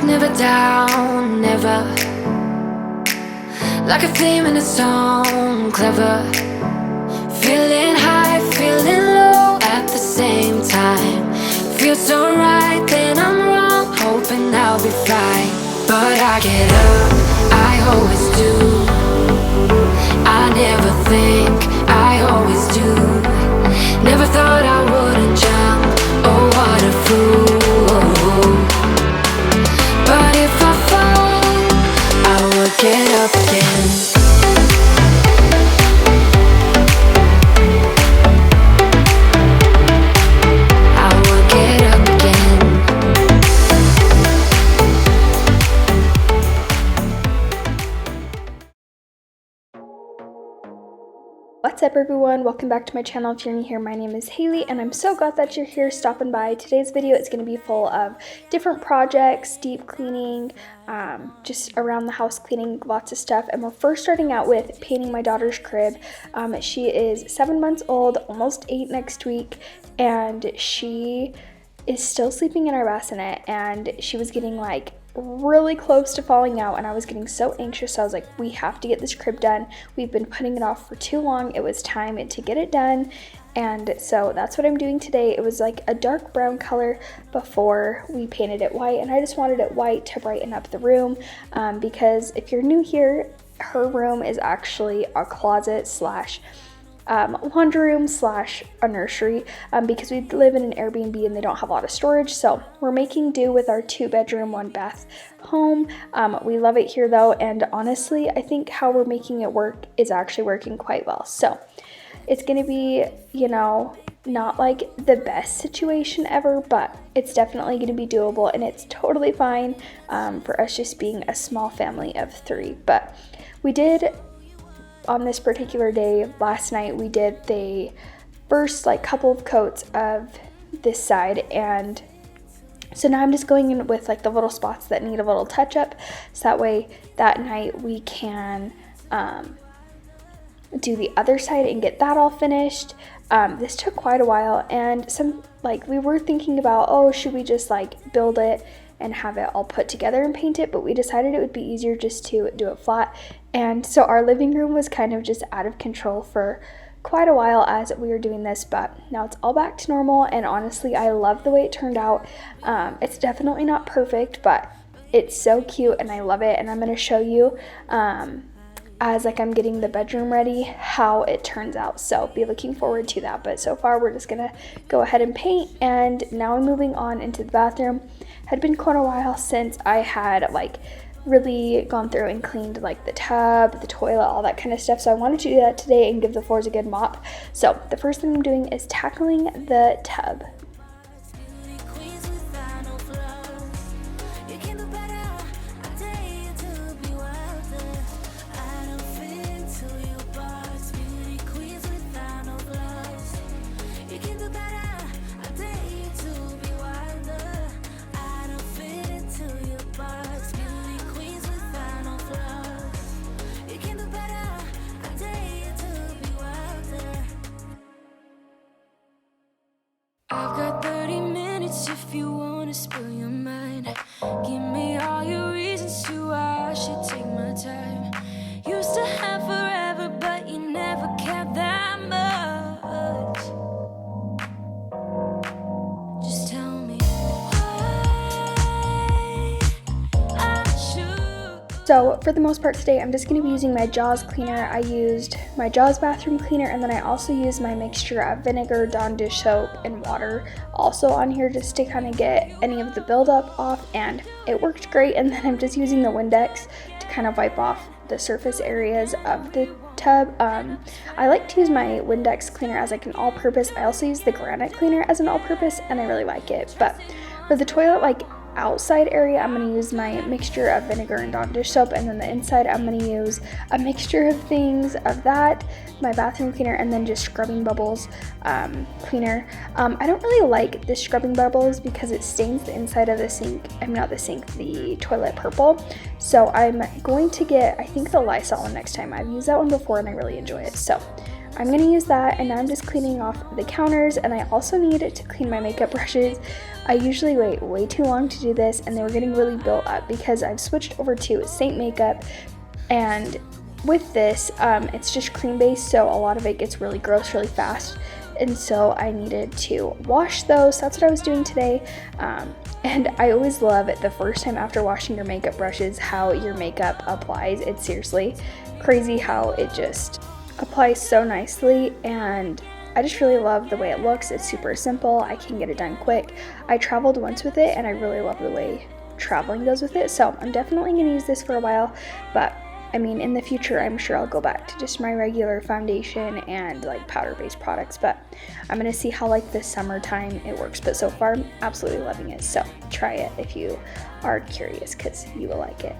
never down, never. Like a theme in a song, clever. Feeling high, feeling low at the same time. Feels so right, then I'm wrong, hoping I'll be fine. But I get up, I always do. I never think, I always do. Never thought I wouldn't jump, oh what a fool. But if I fall, I will get up again. What's up everyone, welcome back to my channel. If you're new here, my name is Haley and I'm so glad that you're here stopping by. Today's video is going to be full of different projects, deep cleaning, just around the house cleaning, lots of stuff. And we're first starting out with painting my daughter's crib. She is 7 months old, almost 8 next week, and she is still sleeping in our bassinet, and she was getting like really close to falling out, and I was getting so anxious. So I was like, we have to get this crib done. We've been putting it off for too long. It was time to get it done, and so that's what I'm doing today. It was like a dark brown color before we painted it white, and I just wanted it white to brighten up the room, because if you're new here, her room is actually a closet slash laundry room slash a nursery, because we live in an Airbnb and they don't have a lot of storage, so we're making do with our 2-bedroom 1-bath home. We love it here though, and honestly I think how we're making it work is actually working quite well. So it's gonna be, you know, not like the best situation ever, but it's definitely gonna be doable, and it's totally fine for us just being a small family of 3. But we did, on this particular day, last night, we did the first like couple of coats of this side, and so now I'm just going in with like the little spots that need a little touch up, so that way that night we can do the other side and get that all finished. This took quite a while, and we were thinking about, oh, should we just like build it and have it all put together and paint it, but we decided it would be easier just to do it flat. And so our living room was kind of just out of control for quite a while as we were doing this, but now it's all back to normal, and honestly I love the way it turned out. It's definitely not perfect, but it's so cute and I love it, and I'm going to show you as like I'm getting the bedroom ready how it turns out, so be looking forward to that. But so far we're just gonna go ahead and paint, and now I'm moving on into the bathroom. Had been quite a while since I had like really gone through and cleaned like the tub, the toilet, all that kind of stuff, so I wanted to do that today and give the floors a good mop. So the first thing I'm doing is tackling the tub. I've got 30 minutes if you wanna spill your mind. Give me all your reasons to why I should take my time. Used to have forever, but you never cared that much. Just tell me why I should. So for the most part today, I'm just going to be using my Jaws cleaner. I used my Jaws bathroom cleaner, and then I also used my mixture of vinegar, Dawn dish soap, and water also on here just to kind of get any of the buildup off, and it worked great. And then I'm just using the Windex to kind of wipe off the surface areas of the tub. I like to use my Windex cleaner as like an all-purpose. I also use the granite cleaner as an all-purpose, and I really like it. But for the toilet, like outside area, I'm going to use my mixture of vinegar and Dawn dish soap, and then the inside I'm going to use a mixture of things of that, my bathroom cleaner, and then just scrubbing bubbles cleaner. I don't really like the scrubbing bubbles because it stains the inside of the sink, the toilet purple, so I'm going to get, I think, the Lysol one next time. I've used that one before and I really enjoy it. So I'm going to use that, and now I'm just cleaning off the counters, and I also need to clean my makeup brushes. I usually wait way too long to do this, and they were getting really built up because I've switched over to Saint Makeup, and with this, it's just cream based, so a lot of it gets really gross really fast, and so I needed to wash those. That's what I was doing today. And I always love it the first time after washing your makeup brushes how your makeup applies. It's seriously crazy how it just applies so nicely, and I just really love the way it looks. It's super simple. I can get it done quick. I traveled once with it, and I really love the way traveling goes with it, so I'm definitely going to use this for a while. But I mean, in the future, I'm sure I'll go back to just my regular foundation and like powder-based products, but I'm gonna see how like this summertime it works. But so far, I'm absolutely loving it. So try it if you are curious, because you will like it.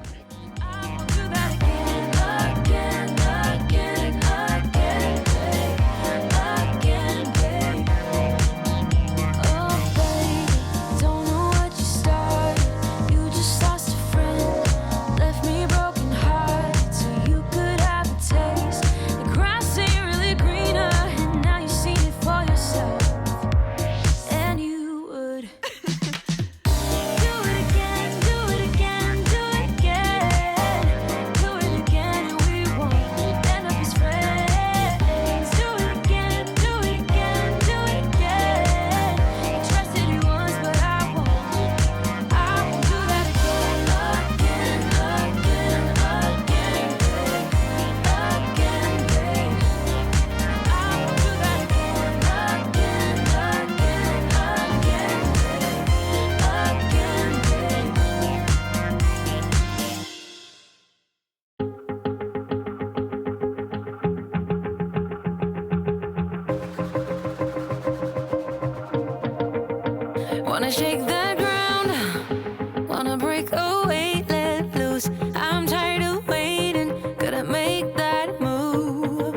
Wanna shake the ground, wanna break away, let loose. I'm tired of waiting, gotta make that move.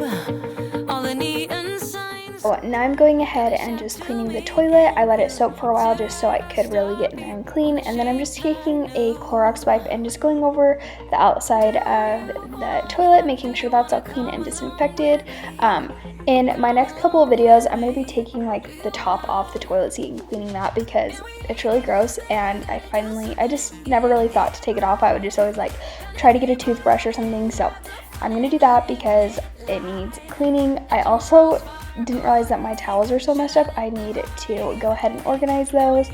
All the neon signs. Oh, now I'm going ahead and just cleaning the toilet. I let it soak for a while just so I could really get nice and clean, and then I'm just taking a Clorox wipe and just going over the outside of the toilet, making sure that's all clean and disinfected. In my next couple of videos, I'm going to be taking like the top off the toilet seat and cleaning that because it's really gross, and I just never really thought to take it off. I would just always like try to get a toothbrush or something, so I'm going to do that because it needs cleaning. I also didn't realize that my towels are so messed up. I need to go ahead and organize those.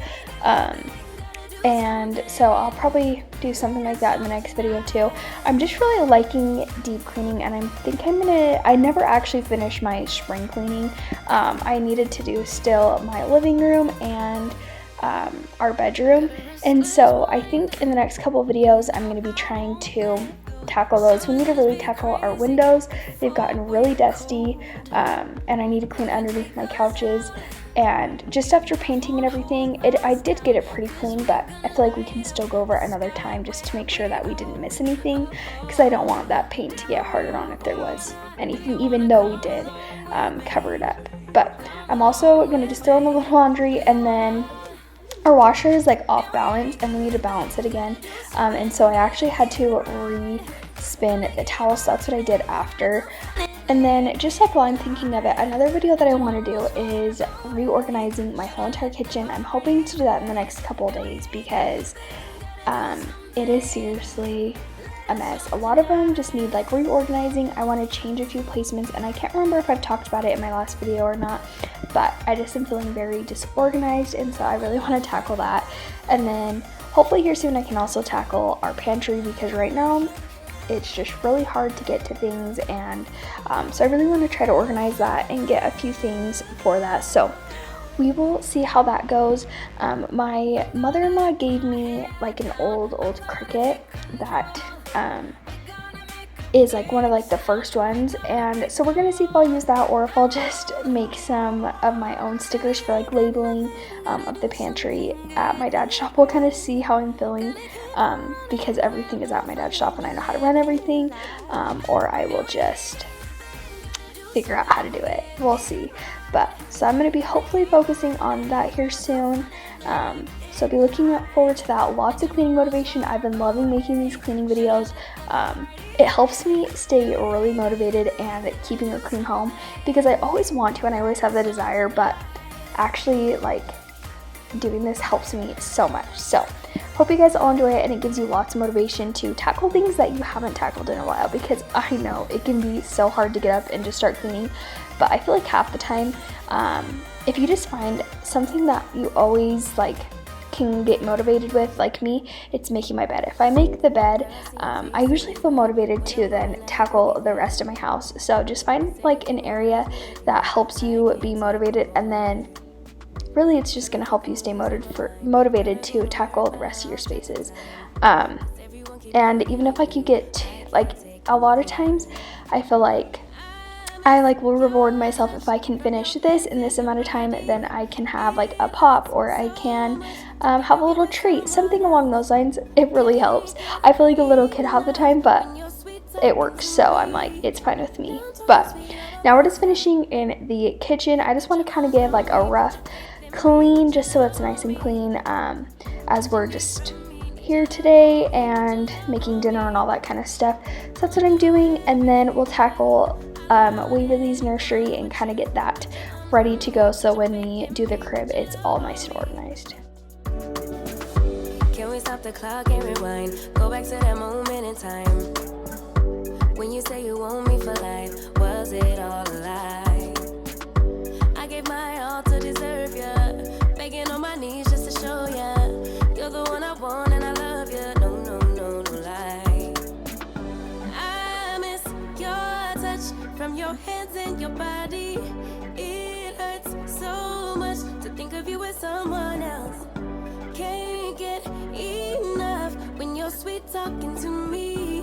And so I'll probably do something like that in the next video too. I'm just really liking deep cleaning, and I never actually finished my spring cleaning. I needed to do still my living room and our bedroom, and so I think in the next couple of videos I'm going to be trying to tackle those. We need to really tackle our windows. They've gotten really dusty, and I need to clean underneath my couches. And just after painting and everything, I did get it pretty clean, but I feel like we can still go over it another time just to make sure that we didn't miss anything, because I don't want that paint to get harder on if there was anything, even though we did cover it up. But I'm also going to just throw in the little laundry, and then our washer is like off balance and we need to balance it again, and so I actually had to re-spin the towel, so that's what I did after. And then just like while I'm thinking of it, another video that I want to do is reorganizing my whole entire kitchen. I'm hoping to do that in the next couple of days because it is seriously a mess. A lot of them just need like reorganizing. I want to change a few placements, and I can't remember if I've talked about it in my last video or not, but I just am feeling very disorganized, and so I really want to tackle that. And then hopefully here soon I can also tackle our pantry, because right now it's just really hard to get to things, and so I really want to try to organize that and get a few things for that. So we will see how that goes. My mother-in-law gave me like an old Cricut that is like one of like the first ones, and so we're gonna see if I'll use that or if I'll just make some of my own stickers for like labeling of the pantry at my dad's shop. We'll kind of see how I'm feeling, because everything is at my dad's shop and I know how to run everything, or I will just figure out how to do it. We'll see. But so I'm going to be hopefully focusing on that here soon. So I'll be looking forward to that. Lots of cleaning motivation. I've been loving making these cleaning videos. it helps me stay really motivated and keeping a clean home, because I always want to and I always have the desire, but actually like doing this helps me so much. So hope you guys all enjoy it, and it gives you lots of motivation to tackle things that you haven't tackled in a while, because I know it can be so hard to get up and just start cleaning. But I feel like half the time, if you just find something that you always like can get motivated with, like me, it's making my bed. If I make the bed, I usually feel motivated to then tackle the rest of my house. So just find like an area that helps you be motivated, and then really it's just going to help you stay motivated to tackle the rest of your spaces. And even if like you get like, a lot of times I feel like I like will reward myself if I can finish this in this amount of time, then I can have like a pop, or I can have a little treat, something along those lines. It really helps. I feel like a little kid half the time, but it works, so I'm like, it's fine with me. But now we're just finishing in the kitchen. I just want to kind of give like a rough clean, just so it's nice and clean, as we're just here today and making dinner and all that kind of stuff. So that's what I'm doing, and then we'll tackle Waverly's nursery and kind of get that ready to go, so when we do the crib, it's all nice and organized. Can we stop the clock and rewind? Go back to that moment in time when you say you want me for life. Was it all a lie? I gave my all to deserve ya, begging on my knees just to show ya you're the one I want and I love ya. No, no, no, no lie. I miss your touch from your hands and your body. It hurts so much to think of you as someone else. Can't get enough when you're sweet talking to me.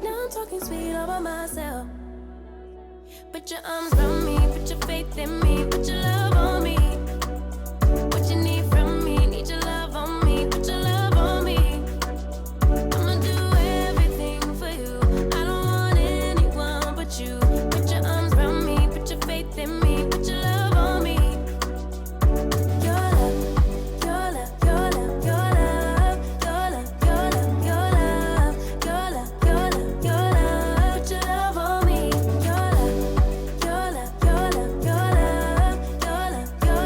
Now I'm talking sweet all by myself. Put your arms around me, put your faith in me, put your love on me. What you need from me, need your love on me, put your love on me. I'ma do everything for you. I don't want anyone but you. Put your arms around me, put your faith in me, put your love on me. Your love, your love, your love, your love, your love, your love, your love, your love, your love, your love, put your love on me. Your love, your love, your love, your love, your love, your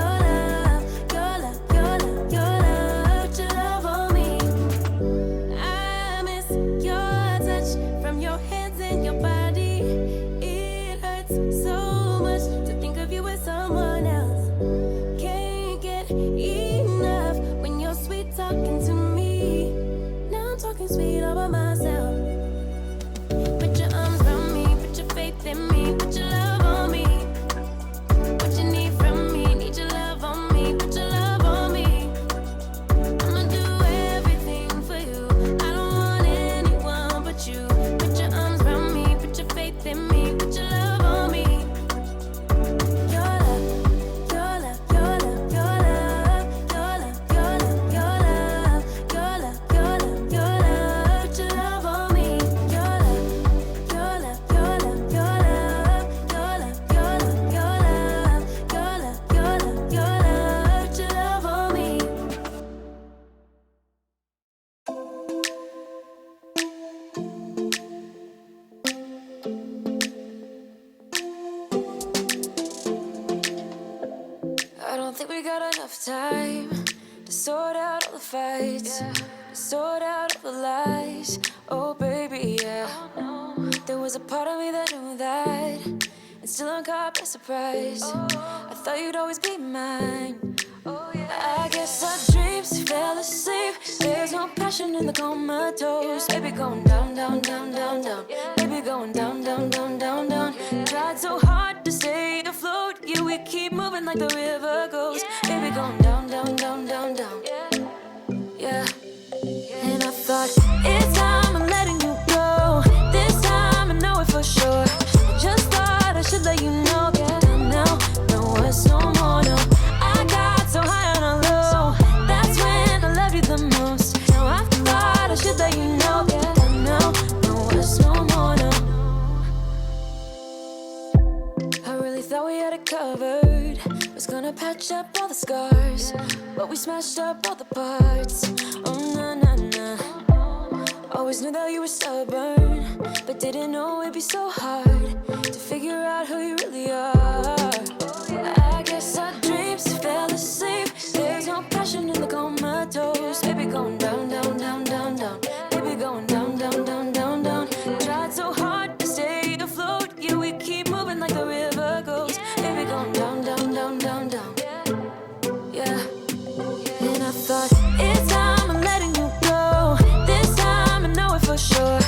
love, your love, your love, your love, put your love on me. I miss your touch from your hands and your body. It hurts so much to think of you as someone else. Can't get enough when you're sweet talking to me. Now I'm talking sweet all by myself. Put your arms around me, put your faith in me, put your love on me. What you need from me, need your love on me, put your love on me. I'ma do everything for you. I don't want anyone but you. Put your arms around me, put your faith in me, put your love on me. Your love, your love, your love, your love, your love, your love, your love, your love, your love, your love, put your love on me. Your love, your love, your love, your love, your love, your love, your love, your love, your love, your love, put your love on me. I don't think we got enough time to sort out all the fights, to sort out all the lies. Oh baby, yeah. There was a part of me that knew that, and still I'm caught by surprise. I thought you'd always be mine. I guess our dreams fell asleep. There's no passion in the comatose. Baby going down, down, down, down, down. Baby going down, down, down, down, down. Tried so hard to stay afloat. Yeah, we keep moving like the river goes. Baby going down, down, down, down, down. Yeah. And I thought, it's time I'm letting you go. This time I know it for sure. I just thought I should let you know. Yeah, now, no words, no more, no. I got so high on a low. That's when I loved you the most. Now I thought I should let you know. Yeah, now, no words, no more, no. I really thought we had it covered. Was gonna patch up all the scars, but we smashed up all the parts. Oh, na, na, na. Always knew that you were stubborn, but didn't know it'd be so hard to figure out who you really are. I guess our dreams fell asleep. There's no passion in the comatose. Baby going down, down, down, down, down. Baby going down, down, down, down, down. Tried so hard to stay afloat, yeah, we keep moving like the river goes. Baby going down, down, down, down, down. Yeah. And I thought, it's time I'm letting you go. This time I know it for sure.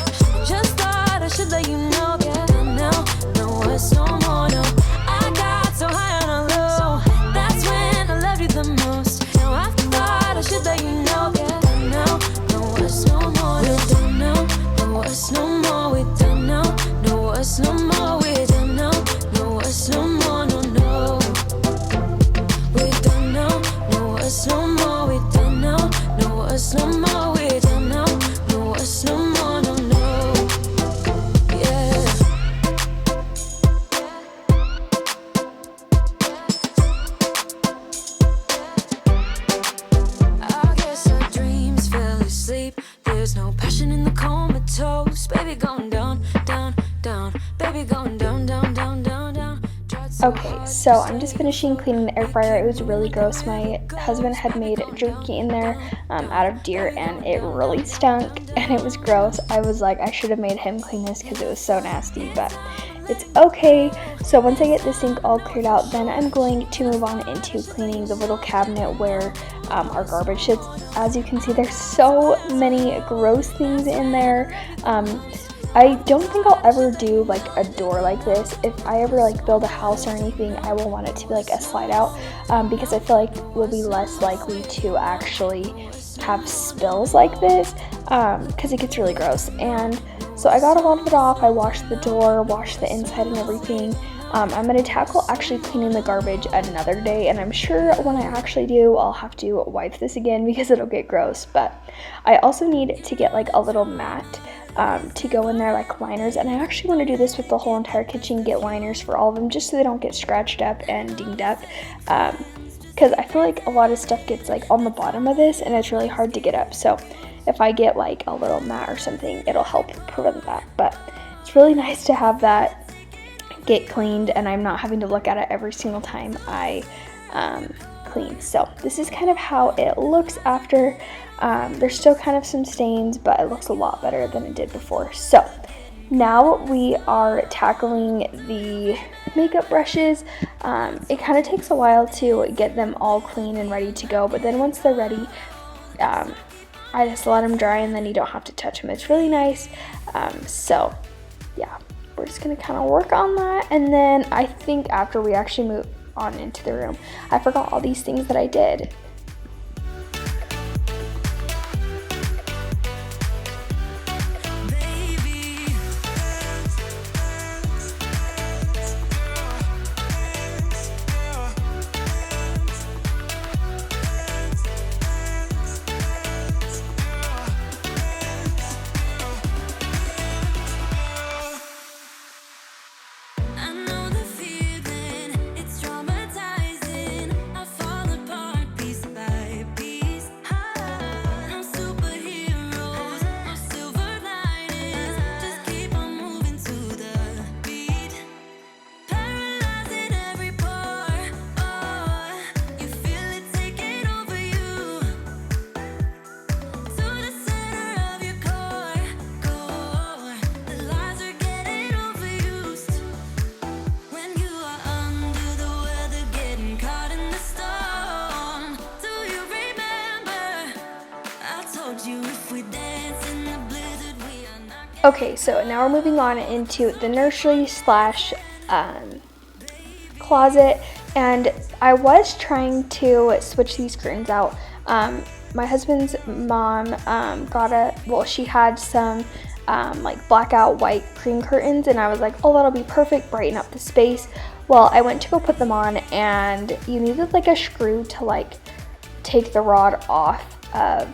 Just thought I should let you know. Yeah, now, no words no more, no. I got so high on a low. That's when I loved you the most. Now I thought I should let you know. Yeah, now, no words no more. We're done now, no words no more. We're done now, no words no more. We're done now, no words no more, no, no. We're done now, no words no more. We're done now, no words no more. We're done now, no words no more, no, no. Yeah. I guess our dreams fell asleep. There's no passion in the comatose. Baby going down, down, down. Baby going down, down, down, down, down. Okay, so I'm just finishing cleaning the air fryer. It was really gross. My husband had made jerky in there out of deer, and it really stunk, and it was gross. I was like, I should have made him clean this because it was so nasty, but it's okay. So once I get the sink all cleared out, then I'm going to move on into cleaning the little cabinet where our garbage sits. As you can see, there's so many gross things in there. I don't think I'll ever do like a door like this. If I ever like build a house or anything, I will want it to be like a slide out because I feel like we'll be less likely to actually have spills like this because it gets really gross. And so I got a lot of it off. I washed the door, washed the inside and everything. I'm going to tackle actually cleaning the garbage another day, and I'm sure when I actually do, I'll have to wipe this again because it'll get gross. But I also need to get like a little mat to go in there, like liners, and I actually want to do this with the whole entire kitchen, get liners for all of them just so they don't get scratched up and dinged up, because I feel like a lot of stuff gets like on the bottom of this and it's really hard to get up. So if I get like a little mat or something, it'll help prevent that. But it's really nice to have that get cleaned and I'm not having to look at it every single time I clean. So this is kind of how it looks after. There's still kind of some stains, but it looks a lot better than it did before. So now we are tackling the makeup brushes. It kind of takes a while to get them all clean and ready to go, but then once they're ready, I just let them dry and then you don't have to touch them. It's really nice. So yeah, we're just gonna kind of work on that, and then I think after we actually move on into the room, I forgot all these things that I did. Okay, so now we're moving on into the nursery slash closet, and I was trying to switch these curtains out. My husband's mom she had some like blackout white cream curtains, and I was like, oh, that'll be perfect, brighten up the space. Well, I went to go put them on, and you needed like a screw to like take the rod off of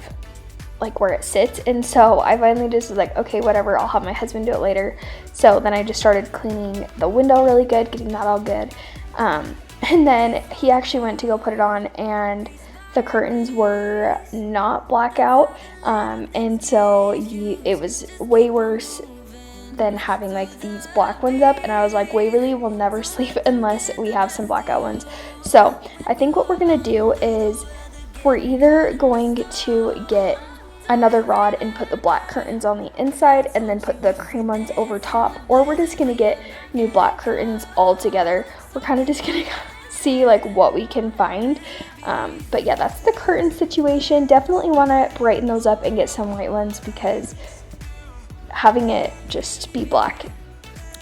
like where it sits, and so I finally just was like, okay, whatever, I'll have my husband do it later. So then I just started cleaning the window really good, getting that all good, and then he actually went to go put it on, and the curtains were not blackout, and so it was way worse than having like these black ones up, and I was like, Waverly will never sleep unless we have some blackout ones. So I think what we're gonna do is we're either going to get another rod and put the black curtains on the inside and then put the cream ones over top, or we're just gonna get new black curtains all together. We're kind of just gonna see like what we can find, but yeah, that's the curtain situation. Definitely want to brighten those up and get some white ones, because having it just be black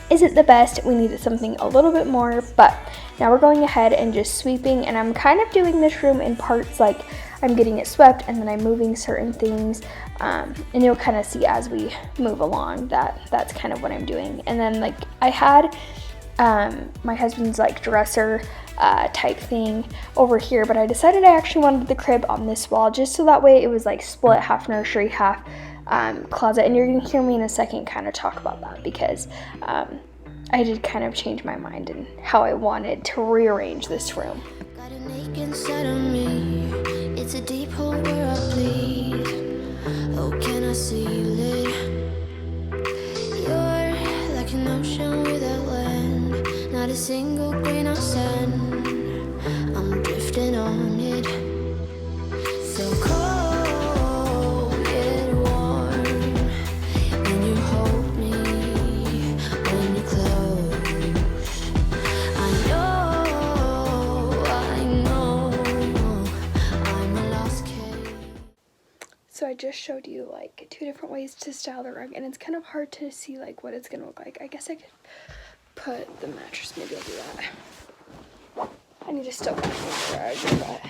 isn't the best. We needed something a little bit more. But now we're going ahead and just sweeping, and I'm kind of doing this room in parts, like I'm getting it swept and then I'm moving certain things, and you'll kind of see as we move along that that's kind of what I'm doing. And then like I had my husband's like dresser type thing over here, but I decided I actually wanted the crib on this wall, just so that way it was like split, half nursery, half closet. And you're gonna hear me in a second kind of talk about that, because I did kind of change my mind and how I wanted to rearrange this room. Got an ache inside of me. It's a deep hole where I bleed. Oh, can I seal it? You're like an ocean without land, not a single grain of sand. I'm drifting on it. So cold yet warm, when you hold me, when you close. I know, I'm a lost case. So I just showed you like 2 different ways to style the rug, and it's kind of hard to see like what it's gonna look like. I guess I could put the mattress, maybe I'll do that. I need to still put the rug, but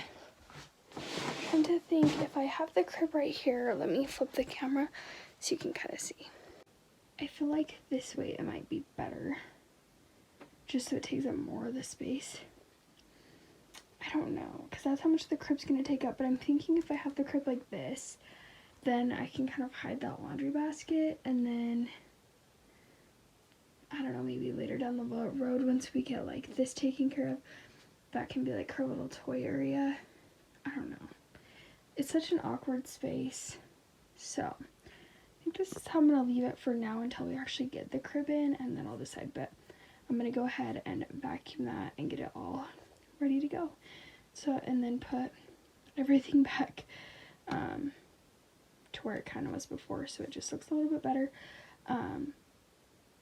I'm trying to think if I have the crib right here. Let me flip the camera so you can kind of see. I feel like this way it might be better, just so it takes up more of the space. I don't know, because that's how much the crib's gonna take up, but I'm thinking if I have the crib like this, then I can kind of hide that laundry basket, and then I don't know, maybe later down the road, once we get like this taken care of, that can be like her little toy area. I don't know. It's such an awkward space. So I think this is how I'm going to leave it for now until we actually get the crib in, and then I'll decide. But I'm going to go ahead and vacuum that and get it all ready to go. So, and then put everything back to where it kind of was before, so it just looks a little bit better.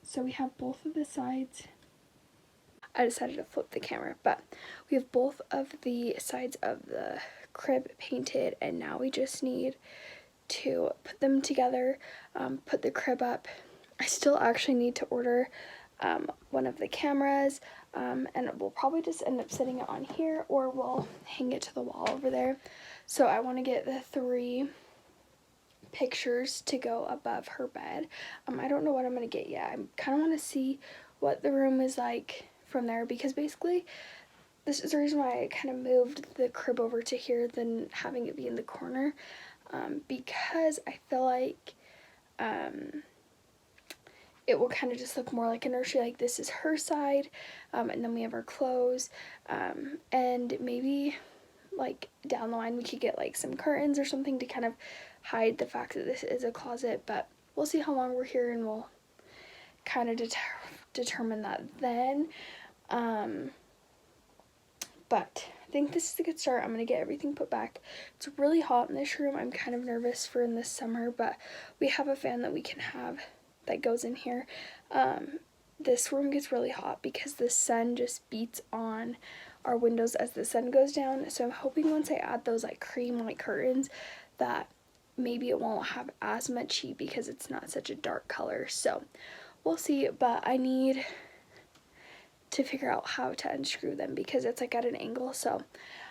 So we have both of the sides. I decided to flip the camera, but we have both of the sides of the crib painted, and now we just need to put them together, put the crib up. I still actually need to order one of the cameras, and we'll probably just end up setting it on here, or we'll hang it to the wall over there. So I want to get the 3 pictures to go above her bed. I don't know what I'm going to get yet. I kind of want to see what the room is like from there, because basically this is the reason why I kind of moved the crib over to here than having it be in the corner, because I feel like it will kind of just look more like a nursery. Like this is her side, and then we have our clothes, and maybe like down the line we could get like some curtains or something to kind of hide the fact that this is a closet. But we'll see how long we're here, and we'll kind of determine that then. But I think this is a good start. I'm going to get everything put back. It's really hot in this room. I'm kind of nervous for in this summer, but we have a fan that we can have that goes in here. This room gets really hot because the sun just beats on our windows as the sun goes down. So I'm hoping once I add those like cream light curtains that maybe it won't have as much heat because it's not such a dark color. So we'll see, but I need to figure out how to unscrew them because it's like at an angle. So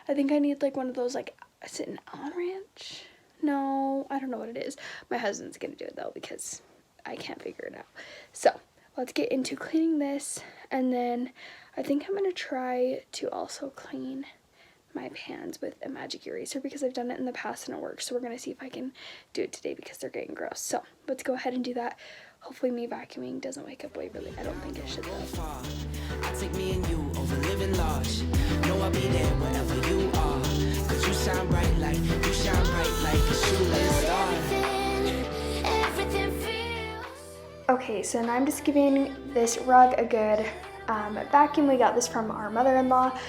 I think I need like one of those, like, is it an Allen wrench? No, I don't know what it is. My husband's gonna do it though because I can't figure it out. So let's get into cleaning this, and then I think I'm gonna try to also clean my pans with a magic eraser because I've done it in the past and it works. So we're gonna see if I can do it today because they're getting gross. So let's go ahead and do that. Hopefully me vacuuming doesn't wake up Waverly. I don't think it should though. I take me and you over living large. Know I'll be there wherever you are. 'Cause you shine bright like a shooting star. Okay, so now I'm just giving this rug a good vacuum. We got this from our mother-in-law.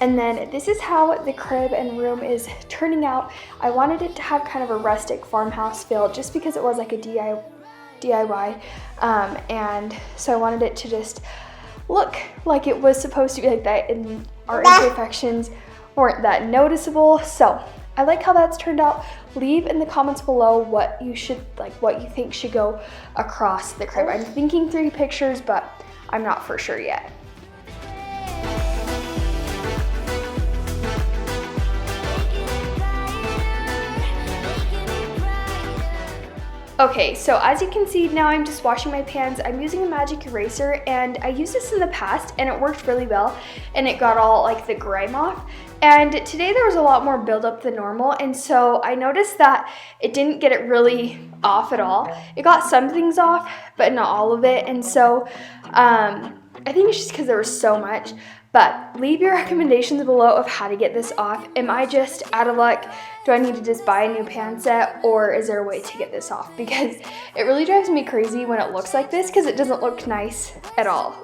And then this is how the crib and room is turning out. I wanted it to have kind of a rustic farmhouse feel just because it was like a DIY. And so I wanted it to just look like it was supposed to be like that, and our imperfections weren't that noticeable. So I like how that's turned out. Leave in the comments below what you think should go across the crib. I'm thinking 3 pictures, but I'm not for sure yet. Okay, so as you can see, now I'm just washing my pans. I'm using a magic eraser, and I used this in the past and it worked really well, and it got all like the grime off. And today there was a lot more buildup than normal, and so I noticed that it didn't get it really off at all. It got some things off, but not all of it, and so I think it's just because there was so much. But leave your recommendations below of how to get this off. Am I just out of luck? Do I need to just buy a new pan set, or is there a way to get this off? Because it really drives me crazy when it looks like this, because it doesn't look nice at all.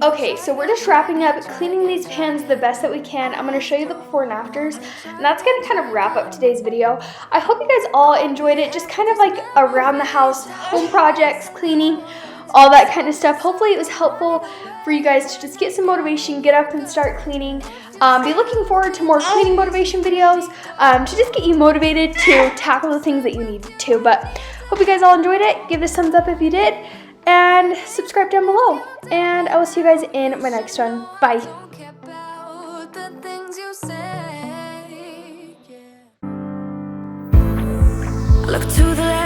Okay, so we're just wrapping up, cleaning these pans the best that we can. I'm going to show you the before and afters, and that's going to kind of wrap up today's video. I hope you guys all enjoyed it, just kind of like around the house, home projects, cleaning, all that kind of stuff. Hopefully it was helpful for you guys to just get some motivation, get up and start cleaning. Be looking forward to more cleaning motivation videos to just get you motivated to tackle the things that you need to. But hope you guys all enjoyed it. Give this a thumbs up if you did, and subscribe down below. And I will see you guys in my next one. Bye. Look to the left.